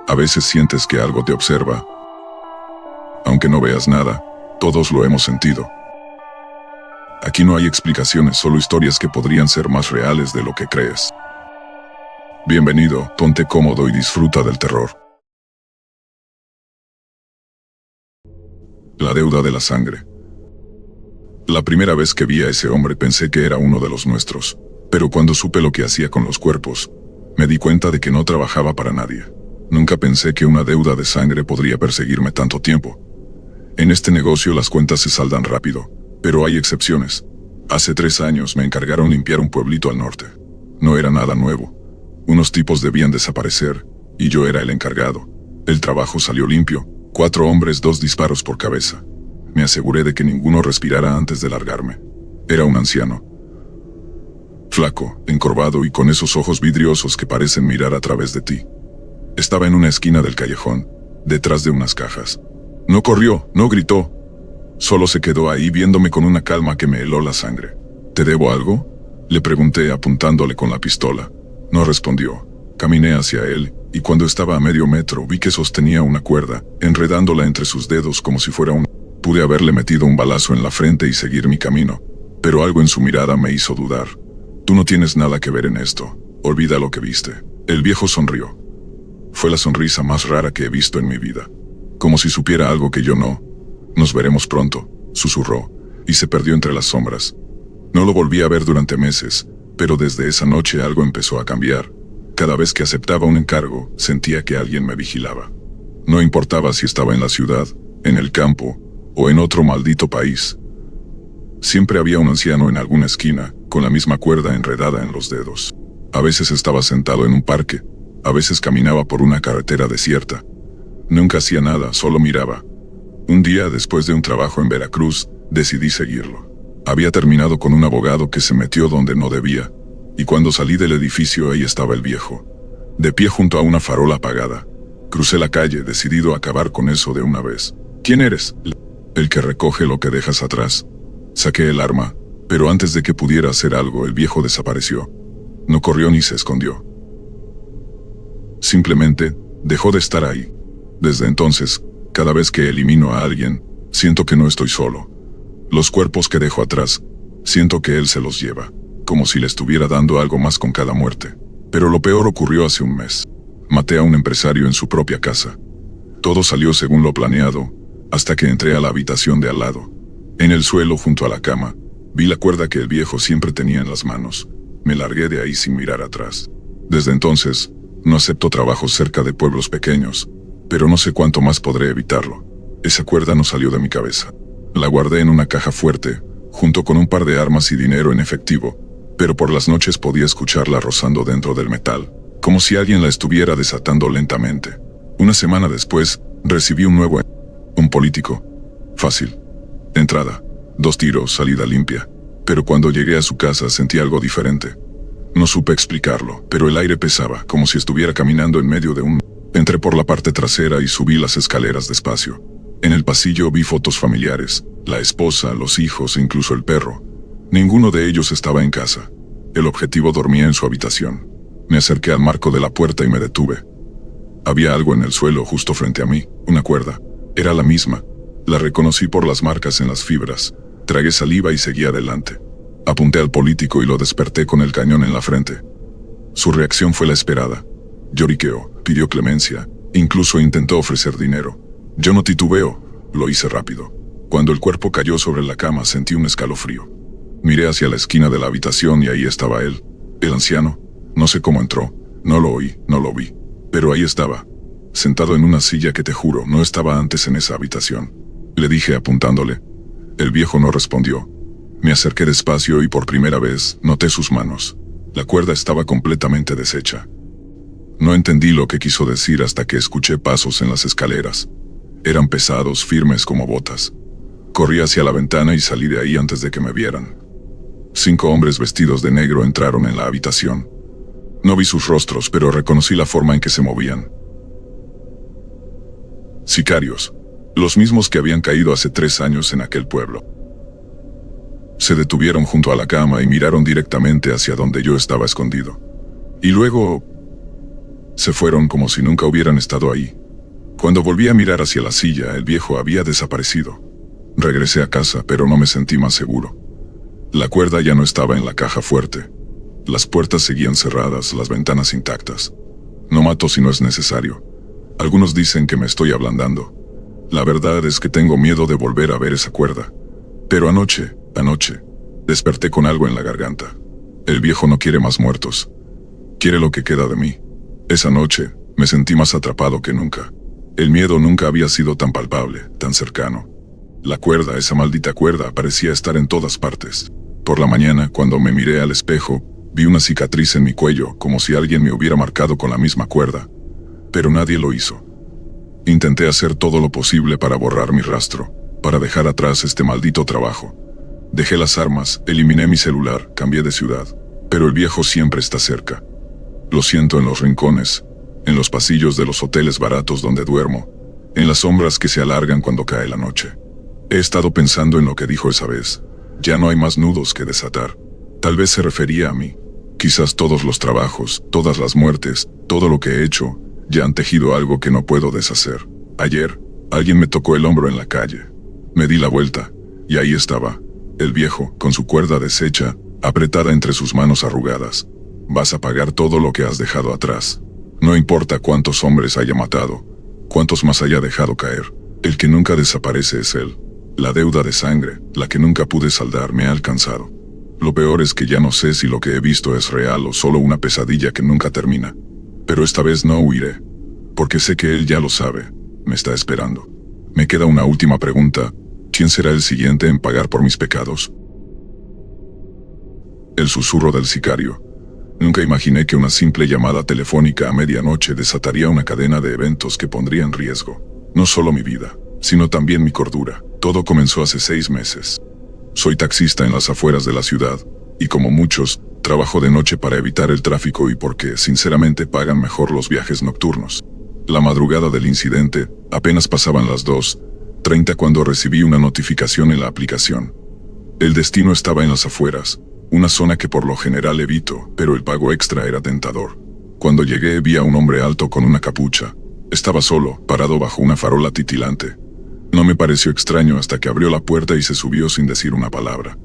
A veces sientes que algo te observa. Aunque no veas nada, todos lo hemos sentido. Aquí no hay explicaciones, solo historias que podrían ser más reales de lo que crees. Bienvenido, ponte cómodo y disfruta del terror. La deuda de la sangre. La primera vez que vi a ese hombre pensé que era uno de los nuestros, pero cuando supe lo que hacía con los cuerpos, me di cuenta de que no trabajaba para nadie. Nunca pensé que una deuda de sangre podría perseguirme tanto tiempo. En este negocio las cuentas se saldan rápido, pero hay excepciones. Hace 3 años me encargaron limpiar un pueblito al norte. No era nada nuevo. Unos tipos debían desaparecer, y yo era el encargado. El trabajo salió limpio, 4 hombres, 2 disparos por cabeza. Me aseguré de que ninguno respirara antes de largarme. Era un anciano. Flaco, encorvado y con esos ojos vidriosos que parecen mirar a través de ti. Estaba en una esquina del callejón, detrás de unas cajas. No corrió, no gritó. Solo se quedó ahí viéndome con una calma que me heló la sangre. ¿Te debo algo?, le pregunté apuntándole con la pistola. No respondió. Caminé hacia él, y cuando estaba a medio metro vi que sostenía una cuerda, enredándola entre sus dedos como si fuera un... Pude haberle metido un balazo en la frente y seguir mi camino, pero algo en su mirada me hizo dudar. Tú no tienes nada que ver en esto. Olvida lo que viste. El viejo sonrió. Fue la sonrisa más rara que he visto en mi vida. Como si supiera algo que yo no. Nos veremos pronto, susurró, y se perdió entre las sombras. No lo volví a ver durante meses, pero desde esa noche algo empezó a cambiar. Cada vez que aceptaba un encargo, sentía que alguien me vigilaba. No importaba si estaba en la ciudad, en el campo, o en otro maldito país. Siempre había un anciano en alguna esquina, con la misma cuerda enredada en los dedos. A veces estaba sentado en un parque, a veces caminaba por una carretera desierta. Nunca hacía nada, solo miraba. Un día, después de un trabajo en Veracruz, decidí seguirlo. Había terminado con un abogado que se metió donde no debía, y cuando salí del edificio ahí estaba el viejo, de pie junto a una farola apagada. Crucé la calle, decidido a acabar con eso de una vez. ¿Quién eres? El que recoge lo que dejas atrás. Saqué el arma, pero antes de que pudiera hacer algo, el viejo desapareció. No corrió ni se escondió. Simplemente, dejó de estar ahí. Desde entonces, cada vez que elimino a alguien, siento que no estoy solo. Los cuerpos que dejo atrás, siento que él se los lleva, como si le estuviera dando algo más con cada muerte. Pero lo peor ocurrió hace un mes. Maté a un empresario en su propia casa. Todo salió según lo planeado, hasta que entré a la habitación de al lado. En el suelo, junto a la cama, vi la cuerda que el viejo siempre tenía en las manos. Me largué de ahí sin mirar atrás. Desde entonces, no acepto trabajos cerca de pueblos pequeños, pero no sé cuánto más podré evitarlo. Esa cuerda no salió de mi cabeza. La guardé en una caja fuerte, junto con un par de armas y dinero en efectivo, pero por las noches podía escucharla rozando dentro del metal, como si alguien la estuviera desatando lentamente. Una semana después, recibí un nuevo... Un político. Fácil. Entrada. 2 tiros, salida limpia. Pero cuando llegué a su casa sentí algo diferente. No supe explicarlo, pero el aire pesaba, como si estuviera caminando en medio de un... Entré por la parte trasera y subí las escaleras despacio. En el pasillo vi fotos familiares, la esposa, los hijos e incluso el perro. Ninguno de ellos estaba en casa. El objetivo dormía en su habitación. Me acerqué al marco de la puerta y me detuve. Había algo en el suelo justo frente a mí, una cuerda. Era la misma. La reconocí por las marcas en las fibras. Tragué saliva y seguí adelante. Apunté al político y lo desperté con el cañón en la frente. Su reacción fue la esperada. Lloriqueó, pidió clemencia, incluso intentó ofrecer dinero. Yo no titubeo, lo hice rápido. Cuando el cuerpo cayó sobre la cama sentí un escalofrío. Miré hacia la esquina de la habitación y ahí estaba él, el anciano. No sé cómo entró, no lo oí, no lo vi. Pero ahí estaba, sentado en una silla que te juro no estaba antes en esa habitación. Le dije apuntándole. El viejo no respondió. Me acerqué despacio y por primera vez noté sus manos. La cuerda estaba completamente deshecha. No entendí lo que quiso decir hasta que escuché pasos en las escaleras. Eran pesados, firmes como botas. Corrí hacia la ventana y salí de ahí antes de que me vieran. 5 hombres vestidos de negro entraron en la habitación. No vi sus rostros, pero reconocí la forma en que se movían. Sicarios, los mismos que habían caído hace 3 años en aquel pueblo. Se detuvieron junto a la cama y miraron directamente hacia donde yo estaba escondido. Y luego... Se fueron como si nunca hubieran estado ahí. Cuando volví a mirar hacia la silla, el viejo había desaparecido. Regresé a casa, pero no me sentí más seguro. La cuerda ya no estaba en la caja fuerte. Las puertas seguían cerradas, las ventanas intactas. No mato si no es necesario. Algunos dicen que me estoy ablandando. La verdad es que tengo miedo de volver a ver esa cuerda. Pero anoche, desperté con algo en la garganta. El viejo no quiere más muertos. Quiere lo que queda de mí. Esa noche, me sentí más atrapado que nunca. El miedo nunca había sido tan palpable, tan cercano. La cuerda, esa maldita cuerda, parecía estar en todas partes. Por la mañana, cuando me miré al espejo, vi una cicatriz en mi cuello, como si alguien me hubiera marcado con la misma cuerda. Pero nadie lo hizo. Intenté hacer todo lo posible para borrar mi rastro, para dejar atrás este maldito trabajo. Dejé las armas, eliminé mi celular, cambié de ciudad. Pero el viejo siempre está cerca. Lo siento en los rincones, en los pasillos de los hoteles baratos donde duermo, en las sombras que se alargan cuando cae la noche. He estado pensando en lo que dijo esa vez. Ya no hay más nudos que desatar. Tal vez se refería a mí. Quizás todos los trabajos, todas las muertes, todo lo que he hecho, ya han tejido algo que no puedo deshacer. Ayer, alguien me tocó el hombro en la calle. Me di la vuelta, y ahí estaba, el viejo, con su cuerda deshecha, apretada entre sus manos arrugadas. Vas a pagar todo lo que has dejado atrás. No importa cuántos hombres haya matado, cuántos más haya dejado caer. El que nunca desaparece es él. La deuda de sangre, la que nunca pude saldar, me ha alcanzado. Lo peor es que ya no sé si lo que he visto es real o solo una pesadilla que nunca termina. Pero esta vez no huiré, porque sé que él ya lo sabe, me está esperando. Me queda una última pregunta. ¿Quién será el siguiente en pagar por mis pecados? El susurro del sicario. Nunca imaginé que una simple llamada telefónica a medianoche desataría una cadena de eventos que pondría en riesgo, no solo mi vida, sino también mi cordura. Todo comenzó hace 6 meses. Soy taxista en las afueras de la ciudad, y como muchos, trabajo de noche para evitar el tráfico y porque, sinceramente, pagan mejor los viajes nocturnos. La madrugada del incidente, apenas pasaban las 2:30 cuando recibí una notificación en la aplicación. El destino estaba en las afueras, una zona que por lo general evito, pero el pago extra era tentador. Cuando llegué vi a un hombre alto con una capucha. Estaba solo, parado bajo una farola titilante. No me pareció extraño hasta que abrió la puerta y se subió sin decir una palabra.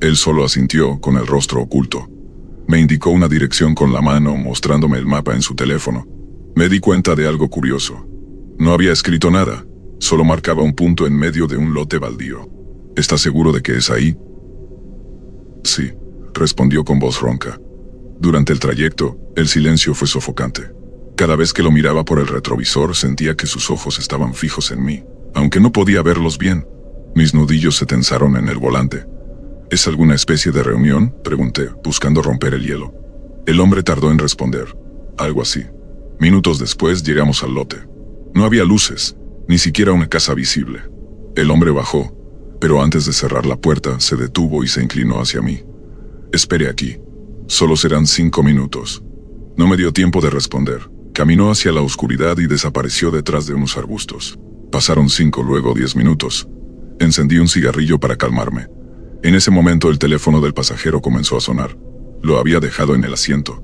Él solo asintió, con el rostro oculto. Me indicó una dirección con la mano, mostrándome el mapa en su teléfono. Me di cuenta de algo curioso. No había escrito nada, solo marcaba un punto en medio de un lote baldío. ¿Estás seguro de que es ahí? Sí, respondió con voz ronca. Durante el trayecto, el silencio fue sofocante. Cada vez que lo miraba por el retrovisor sentía que sus ojos estaban fijos en mí, aunque no podía verlos bien. Mis nudillos se tensaron en el volante. ¿Es alguna especie de reunión?, pregunté, buscando romper el hielo. El hombre tardó en responder. Algo así. Minutos después llegamos al lote. No había luces, ni siquiera una casa visible. El hombre bajó, pero antes de cerrar la puerta se detuvo y se inclinó hacia mí. Espere aquí. Solo serán 5 minutos. No me dio tiempo de responder. Caminó hacia la oscuridad y desapareció detrás de unos arbustos. Pasaron 5, luego 10 minutos. Encendí un cigarrillo para calmarme. En ese momento el teléfono del pasajero comenzó a sonar. Lo había dejado en el asiento.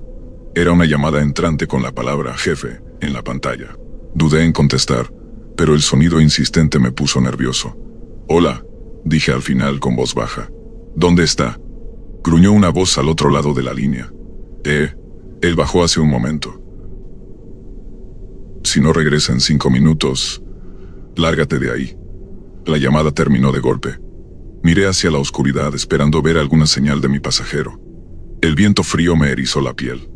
Era una llamada entrante con la palabra jefe en la pantalla. Dudé en contestar, pero el sonido insistente me puso nervioso. Hola, dije al final con voz baja. ¿Dónde está? Gruñó una voz al otro lado de la línea. Él bajó hace un momento. Si no regresa en 5 minutos, lárgate de ahí. La llamada terminó de golpe. Miré hacia la oscuridad esperando ver alguna señal de mi pasajero. El viento frío me erizó la piel.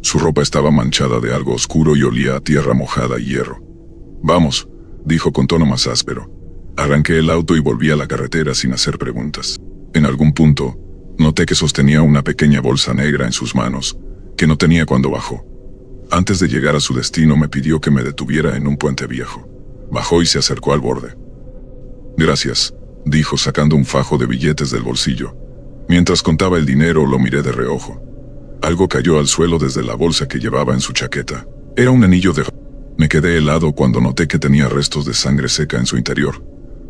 Su ropa estaba manchada de algo oscuro y olía a tierra mojada y hierro. Vamos, dijo con tono más áspero. Arranqué el auto y volví a la carretera sin hacer preguntas. En algún punto, noté que sostenía una pequeña bolsa negra en sus manos, que no tenía cuando bajó. Antes de llegar a su destino me pidió que me detuviera en un puente viejo. Bajó y se acercó al borde. Gracias, dijo sacando un fajo de billetes del bolsillo. Mientras contaba el dinero lo miré de reojo. Algo cayó al suelo desde la bolsa que llevaba en su chaqueta. Era un anillo de... Me quedé helado cuando noté que tenía restos de sangre seca en su interior.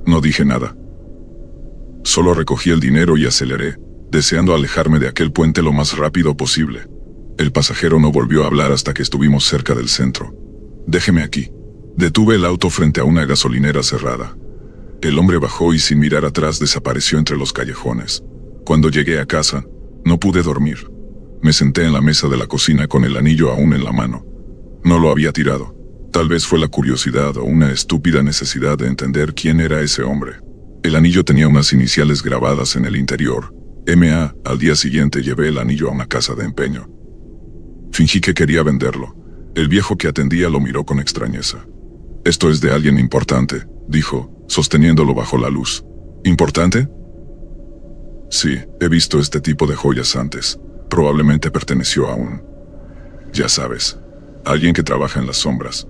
No dije nada. Solo recogí el dinero y aceleré, deseando alejarme de aquel puente lo más rápido posible. El pasajero no volvió a hablar hasta que estuvimos cerca del centro. Déjeme aquí. Detuve el auto frente a una gasolinera cerrada. El hombre bajó y sin mirar atrás desapareció entre los callejones. Cuando llegué a casa, no pude dormir. Me senté en la mesa de la cocina con el anillo aún en la mano. No lo había tirado. Tal vez fue la curiosidad o una estúpida necesidad de entender quién era ese hombre. El anillo tenía unas iniciales grabadas en el interior. M.A. Al día siguiente llevé el anillo a una casa de empeño. Fingí que quería venderlo. El viejo que atendía lo miró con extrañeza. «Esto es de alguien importante», dijo, sosteniéndolo bajo la luz. «¿Importante?» «Sí, he visto este tipo de joyas antes. Probablemente perteneció a un... ya sabes, alguien que trabaja en las sombras».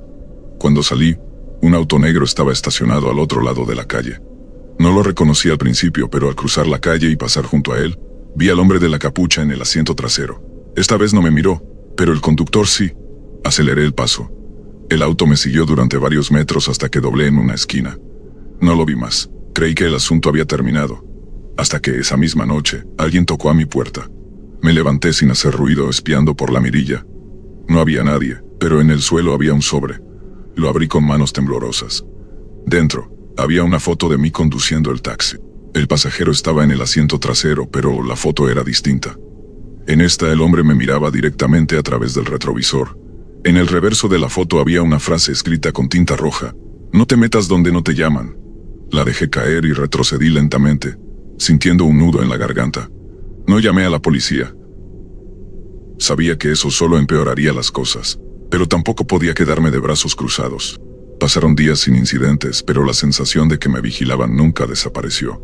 Cuando salí, un auto negro estaba estacionado al otro lado de la calle. No lo reconocí al principio, pero al cruzar la calle y pasar junto a él, vi al hombre de la capucha en el asiento trasero. Esta vez no me miró, pero el conductor sí. Aceleré el paso. El auto me siguió durante varios metros hasta que doblé en una esquina. No lo vi más. Creí que el asunto había terminado. Hasta que esa misma noche, alguien tocó a mi puerta. Me levanté sin hacer ruido, espiando por la mirilla. No había nadie, pero en el suelo había un sobre. Lo abrí con manos temblorosas. Dentro, había una foto de mí conduciendo el taxi. El pasajero estaba en el asiento trasero, pero la foto era distinta. En esta el hombre me miraba directamente a través del retrovisor. En el reverso de la foto había una frase escrita con tinta roja: «No te metas donde no te llaman». La dejé caer y retrocedí lentamente, sintiendo un nudo en la garganta. No llamé a la policía. Sabía que eso solo empeoraría las cosas, pero tampoco podía quedarme de brazos cruzados. Pasaron días sin incidentes, pero la sensación de que me vigilaban nunca desapareció.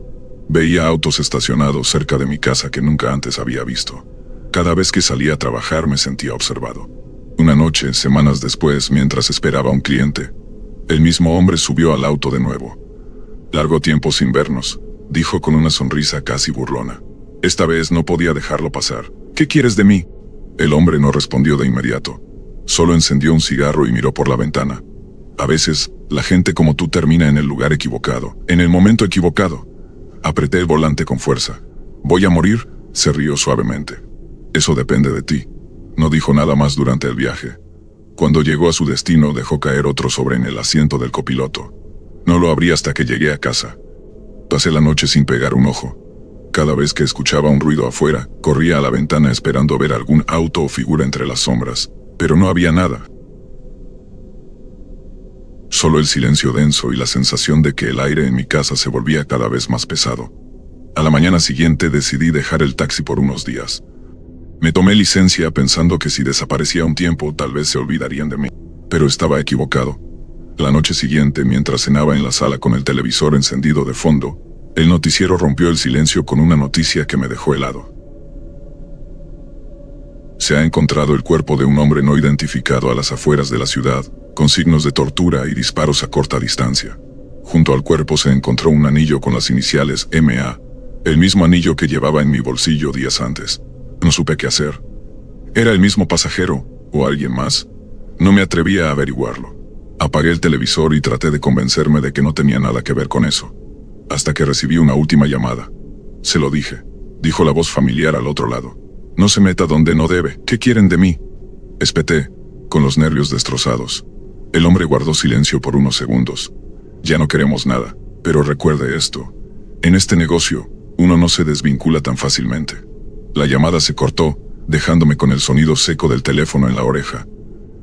Veía autos estacionados cerca de mi casa que nunca antes había visto. Cada vez que salía a trabajar me sentía observado. Una noche, semanas después, mientras esperaba a un cliente, el mismo hombre subió al auto de nuevo. «Largo tiempo sin vernos», dijo con una sonrisa casi burlona. Esta vez no podía dejarlo pasar. «¿Qué quieres de mí?». El hombre no respondió de inmediato. Solo encendió un cigarro y miró por la ventana. «A veces, la gente como tú termina en el lugar equivocado, en el momento equivocado». Apreté el volante con fuerza. «¿Voy a morir?», se rió suavemente. «Eso depende de ti». No dijo nada más durante el viaje. Cuando llegó a su destino, dejó caer otro sobre en el asiento del copiloto. No lo abrí hasta que llegué a casa. Pasé la noche sin pegar un ojo. Cada vez que escuchaba un ruido afuera, corría a la ventana esperando ver algún auto o figura entre las sombras, pero no había nada. Solo el silencio denso y la sensación de que el aire en mi casa se volvía cada vez más pesado. A la mañana siguiente decidí dejar el taxi por unos días. Me tomé licencia pensando que si desaparecía un tiempo tal vez se olvidarían de mí, pero estaba equivocado. La noche siguiente, mientras cenaba en la sala con el televisor encendido de fondo, el noticiero rompió el silencio con una noticia que me dejó helado. Se ha encontrado el cuerpo de un hombre no identificado a las afueras de la ciudad, con signos de tortura y disparos a corta distancia. Junto al cuerpo se encontró un anillo con las iniciales M.A., el mismo anillo que llevaba en mi bolsillo días antes. No supe qué hacer. ¿Era el mismo pasajero o alguien más? No me atrevía a averiguarlo. Apagué el televisor y traté de convencerme de que no tenía nada que ver con eso. Hasta que recibí una última llamada. «Se lo dije», dijo la voz familiar al otro lado. «No se meta donde no debe. ¿Qué quieren de mí?». Espeté, con los nervios destrozados. El hombre guardó silencio por unos segundos. «Ya no queremos nada, pero recuerde esto. En este negocio, uno no se desvincula tan fácilmente». La llamada se cortó, dejándome con el sonido seco del teléfono en la oreja.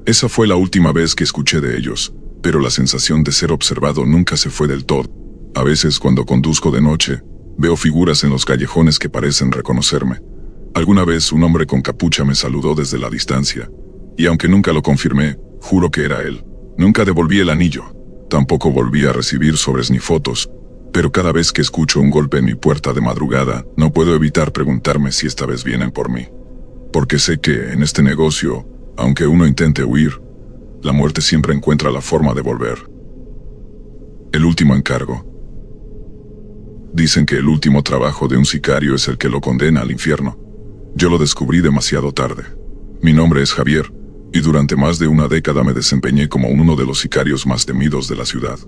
Esa fue la última vez que escuché de ellos, pero la sensación de ser observado nunca se fue del todo. A veces, cuando conduzco de noche, veo figuras en los callejones que parecen reconocerme. Alguna vez un hombre con capucha me saludó desde la distancia, y aunque nunca lo confirmé, juro que era él. Nunca devolví el anillo. Tampoco volví a recibir sobres ni fotos. Pero cada vez que escucho un golpe en mi puerta de madrugada, no puedo evitar preguntarme si esta vez vienen por mí. Porque sé que, en este negocio, aunque uno intente huir, la muerte siempre encuentra la forma de volver. El último encargo. Dicen que el último trabajo de un sicario es el que lo condena al infierno. Yo lo descubrí demasiado tarde. Mi nombre es Javier, y durante más de una década me desempeñé como uno de los sicarios más temidos de la ciudad.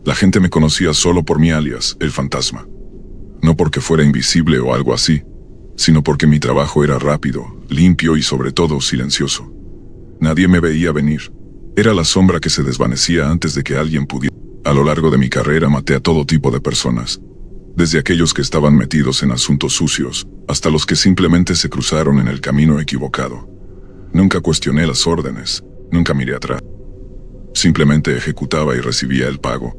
La gente me conocía solo por mi alias, el Fantasma. No porque fuera invisible o algo así. sino porque mi trabajo era rápido, limpio y sobre todo silencioso. Nadie me veía venir. Era la sombra que se desvanecía antes de que alguien pudiera. A lo largo de mi carrera maté a todo tipo de personas, desde aquellos que estaban metidos en asuntos sucios, hasta los que simplemente se cruzaron en el camino equivocado. Nunca cuestioné las órdenes, nunca miré atrás. Simplemente ejecutaba y recibía el pago.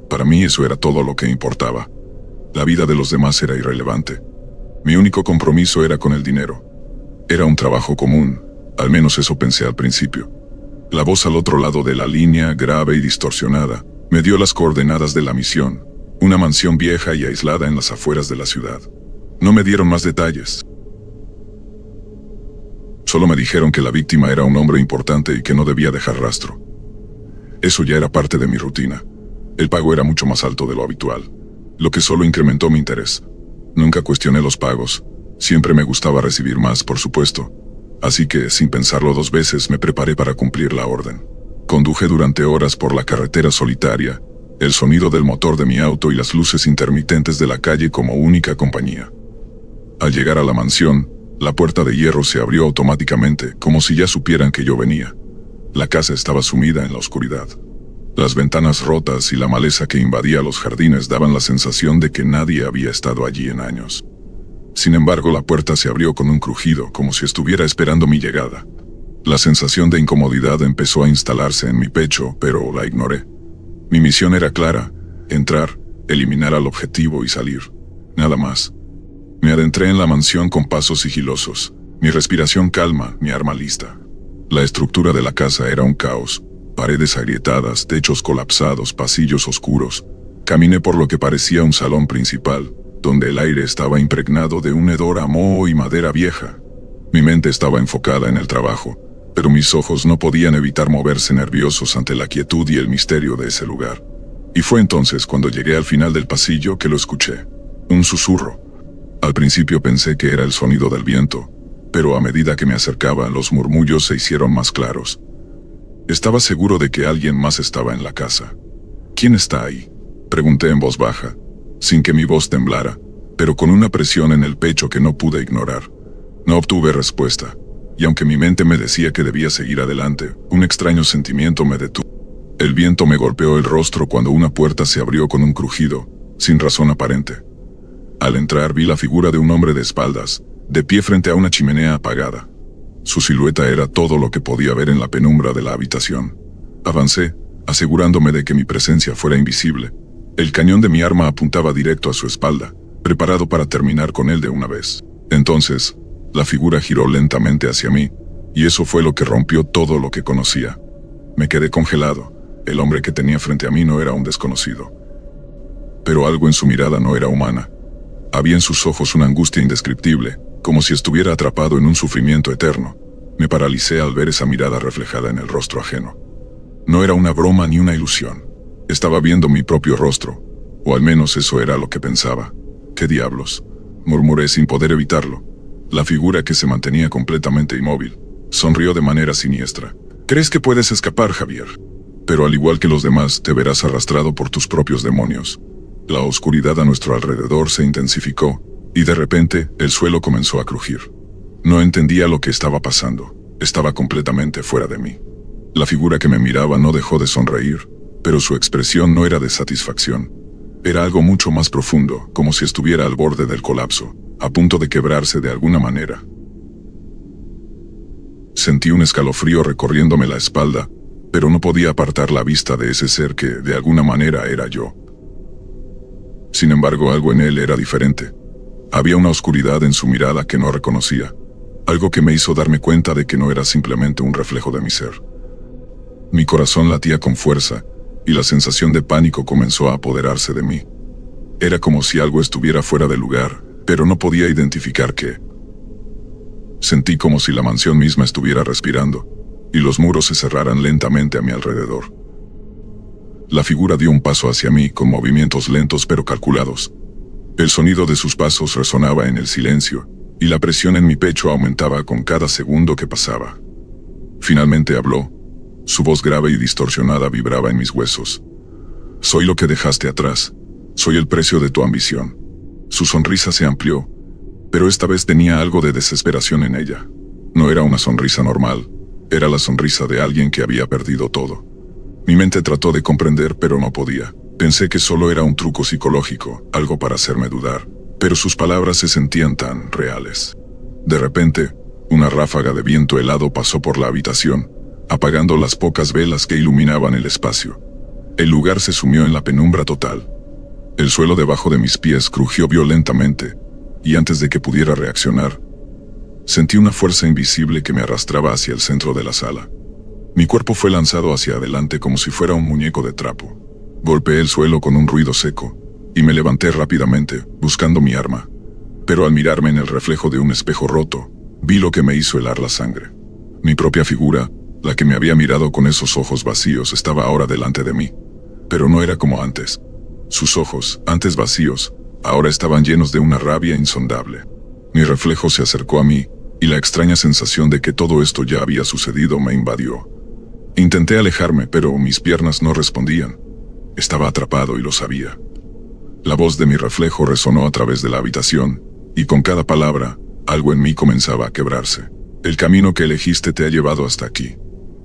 Para mí eso era todo lo que importaba. La vida de los demás era irrelevante. Mi único compromiso era con el dinero. Era un trabajo común, al menos eso pensé al principio. La voz al otro lado de la línea, grave y distorsionada, me dio las coordenadas de la misión, una mansión vieja y aislada en las afueras de la ciudad. No me dieron más detalles. Solo me dijeron que la víctima era un hombre importante y que no debía dejar rastro. Eso ya era parte de mi rutina. El pago era mucho más alto de lo habitual, lo que solo incrementó mi interés. Nunca cuestioné los pagos. Siempre me gustaba recibir más, por supuesto. Así que, sin pensarlo dos veces, me preparé para cumplir la orden. Conduje durante horas por la carretera solitaria, el sonido del motor de mi auto y las luces intermitentes de la calle como única compañía. Al llegar a la mansión, la puerta de hierro se abrió automáticamente, como si ya supieran que yo venía. La casa estaba sumida en la oscuridad. Las ventanas rotas y la maleza que invadía los jardines daban la sensación de que nadie había estado allí en años. Sin embargo, la puerta se abrió con un crujido, como si estuviera esperando mi llegada. La sensación de incomodidad empezó a instalarse en mi pecho, pero la ignoré. Mi misión era clara: entrar, eliminar al objetivo y salir. Nada más. Me adentré en la mansión con pasos sigilosos, mi respiración calma, mi arma lista. La estructura de la casa era un caos. Paredes agrietadas, techos colapsados, pasillos oscuros. Caminé por lo que parecía un salón principal, donde el aire estaba impregnado de un hedor a moho y madera vieja. Mi mente estaba enfocada en el trabajo, pero mis ojos no podían evitar moverse nerviosos ante la quietud y el misterio de ese lugar. Y fue entonces cuando llegué al final del pasillo que lo escuché. Un susurro. Al principio pensé que era el sonido del viento, pero a medida que me acercaba, los murmullos se hicieron más claros. Estaba seguro de que alguien más estaba en la casa. ¿Quién está ahí?, pregunté en voz baja, sin que mi voz temblara, pero con una presión en el pecho que no pude ignorar. No obtuve respuesta, y aunque mi mente me decía que debía seguir adelante, un extraño sentimiento me detuvo. El viento me golpeó el rostro cuando una puerta se abrió con un crujido, sin razón aparente. Al entrar vi la figura de un hombre de espaldas, de pie frente a una chimenea apagada. Su silueta era todo lo que podía ver en la penumbra de la habitación. Avancé, asegurándome de que mi presencia fuera invisible. El cañón de mi arma apuntaba directo a su espalda, preparado para terminar con él de una vez. Entonces, la figura giró lentamente hacia mí, y eso fue lo que rompió todo lo que conocía. Me quedé congelado. El hombre que tenía frente a mí no era un desconocido. Pero algo en su mirada no era humana. Había en sus ojos una angustia indescriptible, como si estuviera atrapado en un sufrimiento eterno. Me paralicé al ver esa mirada reflejada en el rostro ajeno. No era una broma ni una ilusión. Estaba viendo mi propio rostro, o al menos eso era lo que pensaba. ¿Qué diablos?, murmuré sin poder evitarlo. La figura, que se mantenía completamente inmóvil, sonrió de manera siniestra. ¿Crees que puedes escapar, Javier? Pero al igual que los demás, te verás arrastrado por tus propios demonios. La oscuridad a nuestro alrededor se intensificó, y de repente, el suelo comenzó a crujir. No entendía lo que estaba pasando. Estaba completamente fuera de mí. La figura que me miraba no dejó de sonreír, pero su expresión no era de satisfacción. Era algo mucho más profundo, como si estuviera al borde del colapso, a punto de quebrarse de alguna manera. Sentí un escalofrío recorriéndome la espalda, pero no podía apartar la vista de ese ser que, de alguna manera, era yo. Sin embargo, algo en él era diferente. Había una oscuridad en su mirada que no reconocía, algo que me hizo darme cuenta de que no era simplemente un reflejo de mi ser. Mi corazón latía con fuerza, y la sensación de pánico comenzó a apoderarse de mí. Era como si algo estuviera fuera de lugar, pero no podía identificar qué. Sentí como si la mansión misma estuviera respirando, y los muros se cerraran lentamente a mi alrededor. La figura dio un paso hacia mí con movimientos lentos pero calculados. El sonido de sus pasos resonaba en el silencio, y la presión en mi pecho aumentaba con cada segundo que pasaba. Finalmente habló. Su voz grave y distorsionada vibraba en mis huesos. Soy lo que dejaste atrás. Soy el precio de tu ambición. Su sonrisa se amplió, pero esta vez tenía algo de desesperación en ella. No era una sonrisa normal, era la sonrisa de alguien que había perdido todo. Mi mente trató de comprender, pero no podía. Pensé que solo era un truco psicológico, algo para hacerme dudar, pero sus palabras se sentían tan reales. De repente, una ráfaga de viento helado pasó por la habitación, apagando las pocas velas que iluminaban el espacio. El lugar se sumió en la penumbra total. El suelo debajo de mis pies crujió violentamente, y antes de que pudiera reaccionar, sentí una fuerza invisible que me arrastraba hacia el centro de la sala. Mi cuerpo fue lanzado hacia adelante como si fuera un muñeco de trapo. Golpeé el suelo con un ruido seco, y me levanté rápidamente, buscando mi arma. Pero al mirarme en el reflejo de un espejo roto, vi lo que me hizo helar la sangre. Mi propia figura, la que me había mirado con esos ojos vacíos, estaba ahora delante de mí. Pero no era como antes. Sus ojos, antes vacíos, ahora estaban llenos de una rabia insondable. Mi reflejo se acercó a mí, y la extraña sensación de que todo esto ya había sucedido me invadió. Intenté alejarme, pero mis piernas no respondían. Estaba atrapado y lo sabía. La voz de mi reflejo resonó a través de la habitación, y con cada palabra, algo en mí comenzaba a quebrarse. El camino que elegiste te ha llevado hasta aquí,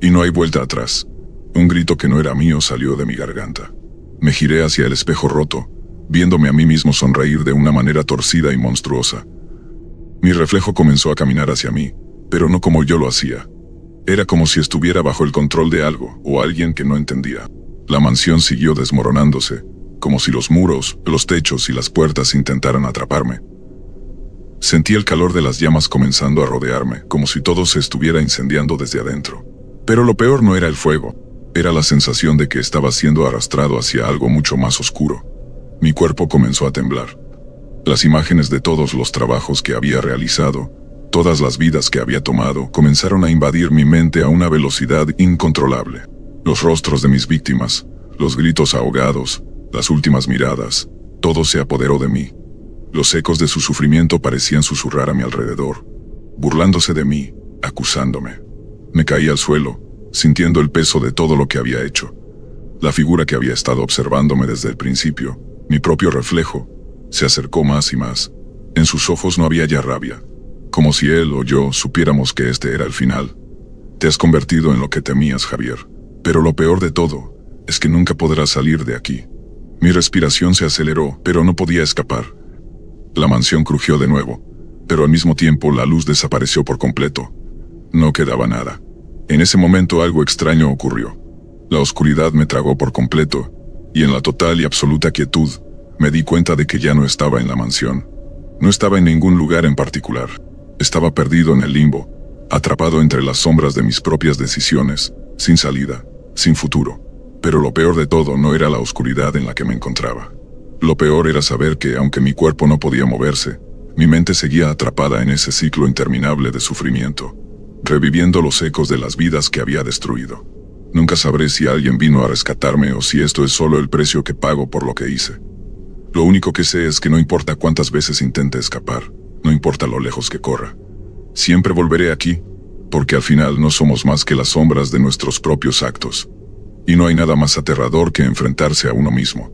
y no hay vuelta atrás. Un grito que no era mío salió de mi garganta. Me giré hacia el espejo roto, viéndome a mí mismo sonreír de una manera torcida y monstruosa. Mi reflejo comenzó a caminar hacia mí, pero no como yo lo hacía. Era como si estuviera bajo el control de algo o alguien que no entendía. La mansión siguió desmoronándose, como si los muros, los techos y las puertas intentaran atraparme. Sentí el calor de las llamas comenzando a rodearme, como si todo se estuviera incendiando desde adentro. Pero lo peor no era el fuego, era la sensación de que estaba siendo arrastrado hacia algo mucho más oscuro. Mi cuerpo comenzó a temblar. Las imágenes de todos los trabajos que había realizado, todas las vidas que había tomado, comenzaron a invadir mi mente a una velocidad incontrolable. Los rostros de mis víctimas, los gritos ahogados, las últimas miradas, todo se apoderó de mí. Los ecos de su sufrimiento parecían susurrar a mi alrededor, burlándose de mí, acusándome. Me caí al suelo, sintiendo el peso de todo lo que había hecho. La figura que había estado observándome desde el principio, mi propio reflejo, se acercó más y más. En sus ojos no había ya rabia, como si él o yo supiéramos que este era el final. Te has convertido en lo que temías, Javier. Pero lo peor de todo es que nunca podrás salir de aquí. Mi respiración se aceleró, pero no podía escapar. La mansión crujió de nuevo, pero al mismo tiempo la luz desapareció por completo. No quedaba nada. En ese momento algo extraño ocurrió. La oscuridad me tragó por completo, y en la total y absoluta quietud, me di cuenta de que ya no estaba en la mansión. No estaba en ningún lugar en particular. Estaba perdido en el limbo, atrapado entre las sombras de mis propias decisiones, sin salida, sin futuro. Pero lo peor de todo no era la oscuridad en la que me encontraba. Lo peor era saber que, aunque mi cuerpo no podía moverse, mi mente seguía atrapada en ese ciclo interminable de sufrimiento, reviviendo los ecos de las vidas que había destruido. Nunca sabré si alguien vino a rescatarme o si esto es solo el precio que pago por lo que hice. Lo único que sé es que no importa cuántas veces intente escapar, no importa lo lejos que corra, siempre volveré aquí, porque al final no somos más que las sombras de nuestros propios actos. Y no hay nada más aterrador que enfrentarse a uno mismo.